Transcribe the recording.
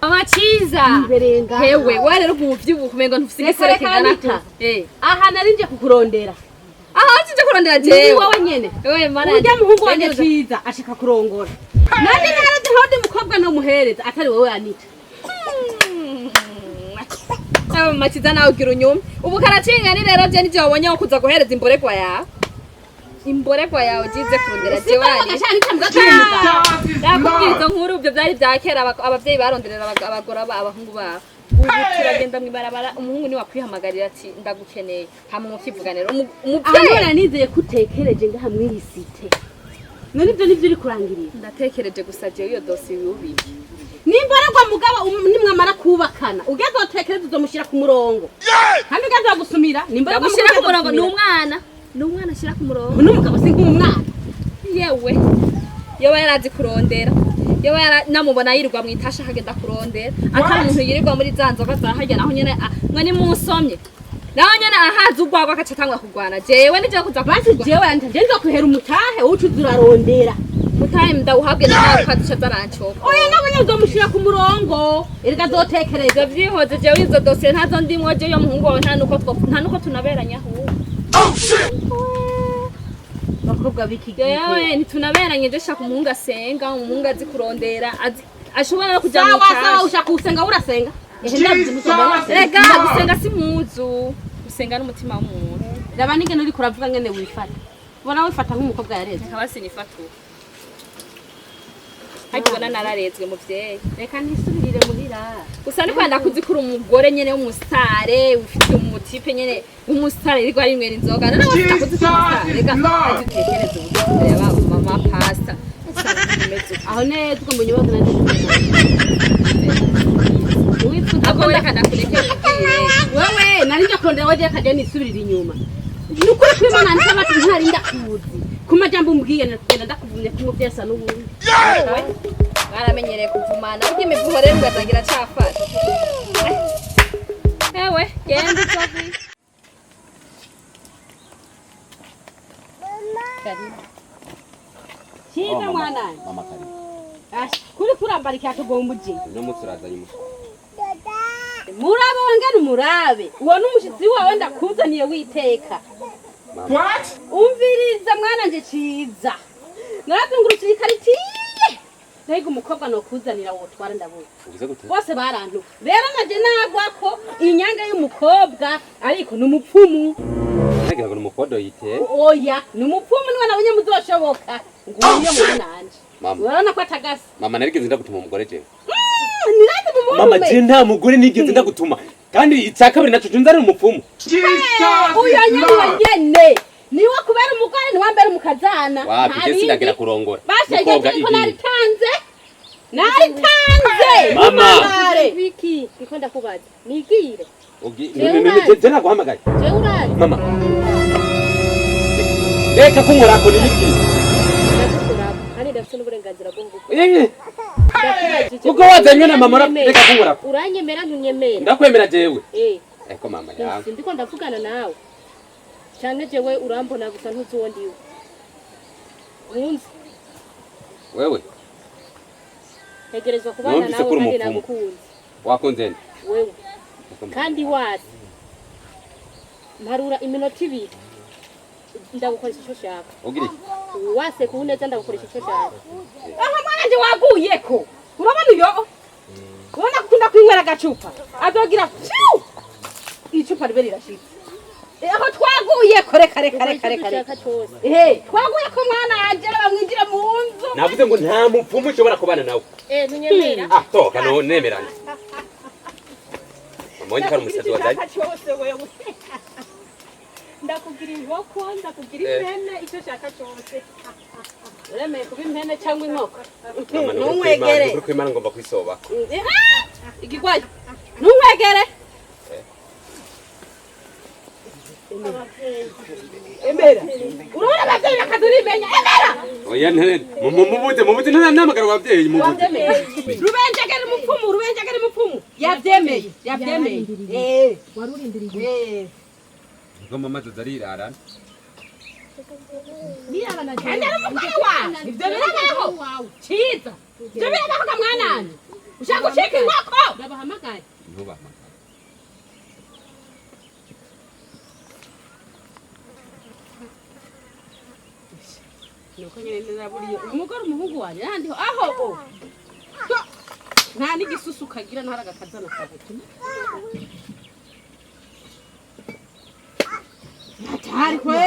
Amaciza. Hewe wale rero umuvyibuko umengo ntufise iserekana. Aha narinje kukurondera. Aha nje kurondera jewe. Wowe nyene. Wewe mana. Urya muhungu wanje Ciza ashika kurongora. Nani narazi hodi mukobwa no muhereza atari wowe Anita. Maciza nawe ugira unyuma. Ubu karacinga ni rero je nije wabonye kuza guhereza imboregwa yawe. Imboregwa yawe jize kurondera jewe Anita. Nakubwiza nkuru ibyo byari bya kera abavyeyi baronderera abagora abahungu babo. Ubu turagenda mwibarabara umuhungu ni wakwihamagarira ati ndagukeneye hamwe mukivuganira umuvyeyi nizeye kutekereje ngaha mwirisite. None ibyo nivyo uri kurangirira. Ndatekereje gusa je iyo dosi yubi. Nimbaragwa mugabo nimwamara kubakana ugeze otekereza uzomushira ku murongo. Kandi ugeze gusumira nimbaragwa mushira ku murongo ni umwana ashira ku murongo. N'umugabo singa umwana. Yewe. Yoba yarazi kurondera. Yoba namubona yirirwa mwitasha kagenda kurondera. Atari umuntu yirirwa muri zanzoga zahajya naho nyene mwani musomye. Naho nyene ahaza ubwagwa akacatangwa kugwana. Jewe nije kuza basi jewe anje nzo kuhera umutahe ucuza urarondera. Mutahe ndawuhabwe nawe kwaduca zarancoka. Oya nawe uzomushira ku murongo. Erega zotekereza vyihoze jewe izo dosiye ntazo ndimwo je yo muhungu wawe nta nuko tunaberanya ahubwo. Bakobwa bikigiye. Yewe ntitunaberanye je shaka umuhungu asenga umuhungu azi kurondera ashobora no kuja mu kazi. Sawa ushaka usenga urasenga. Rega gusenga si muzu. Gusenga n'umutima w'umuntu. Raba nigene uri kuravuga ngene wifata. Ubona wifata nk'umukobwa yareze. Kabasi nifatu. Hajibona nararezwe muvyeyi. Reka ntisubirire muhira. Gusa ni kwanda kuzikura umugore nyene w'umusare ufite umutipe nyene w'umusare rirwa rimwe inzoga. Nana wafita kuzikura. Rega azitekereza ubuye yaba mama pasta. Aho neza ngo munyibazo na Agora kana kureke wewe narinje kurondera waje kaje nisubirira inyuma. Nukuri kwimana nsaba ati ntari ndakuzi. Kumajambo umbwiye nakugenda ndakuvumye kumuvyeса n'ubundi. Baramenyereye kuvumana burya imivuho rero ugatangira cafata. Ewe genda uzovi. Chiza mwana. Mama karibu. Kuri kurambarikia tugombuje. Uno munsi urazanye umushyitsi. Murabe wangene murabe. Uwo n'umushitsi wawe ndakuzaniye witeka. What? Umviriza mwana nje Ciza. Narazungurukira ikaritiye. Nego umukobwa no kuzanira wo twara ndabuye. Ugize gute? Bose barantu. Rero naje nagwa ko inyanga y'umukobwa ariko n'umupfumu. Nagira ngo n'umukodo yiteye. Oya, n'umupfumu niwe nabonye muzoshoboka. Nguye mwana anje. Mama. Urabona ko atagasa. Mama narigeze ndagutuma umugore je. Nirazi bumume. Mama je nta mugore nigeze ndagutuma. Kandi icyakabiri naco tunzari umupfumu. Uyo nyene. Niwe kubera umugore ni wambere mukazana. Wapi je sinagira kurongora. Mukobwa ibi. Naritanze. Mama. Wiki, ikonda kubaza. Nigire. Je naguhamagaye. Je urazi. Mama. Reka kunkora ko ni biki? Kandi ndafite n'uburenganzira bwo nguko. Uko wazanye na mama reka kunkora ko. Uranyemera ntunyemera. Ndakwemera jewe. Eko mama yangu. Ndiko ndavugana nawe. Cyane jewe urambona gusa ntuzi uwo ndiwe. Unzi. Wewe. Tegerezwa kubana nawe kandi nagukunze. Wakunze nde? Wewe. Kandi wasi. Mparura iminota 2. Ndagukoresha icyo shaka. Ugiri. Wase kuneza ndagukoresha icyo shaka. Aha mwana nje waguyeko. Urabona uyo? Ubona kukunda kwinywera gacupa. Azogira fiu. Icupa ribe rirashitse. Aho twaguye kare. Twaguye ko mwana anje bamwinjira mu nzu. Navuze ngo nta mupfumu ushobora kubana nawe. Ntunyemera. Toka no nemerana. Mwenye kari umusazi wazanye. Ndakugira inkoko, ndakugira impene, icyo shaka cyose. Uremeye kuba impene cyangwa inkoko? Ntumwegere. Uri kwimana ngomba kwisoba. Igigwayo. Ntumwegere. Emera. Urabona ababyeyi bakadurimenya. Emera. Oya ntene. Mumubuze ntamagara wabyeyi mubuze. Rubenjagere mupfumu. Yabyemeye. Warurindiriye. Ngomba maze zarirarana. kandi ari umugore wawe ibyo birabaho cyiza ibyo birabaho ga mwanani ushaka gucika inkoko Ndabahamagaye. Ntubamagare. nuko nyine naburiye umugore umuhungu wanjye yandiho aho nta n'igisusu kagira ntari agakazana kawe atari kwe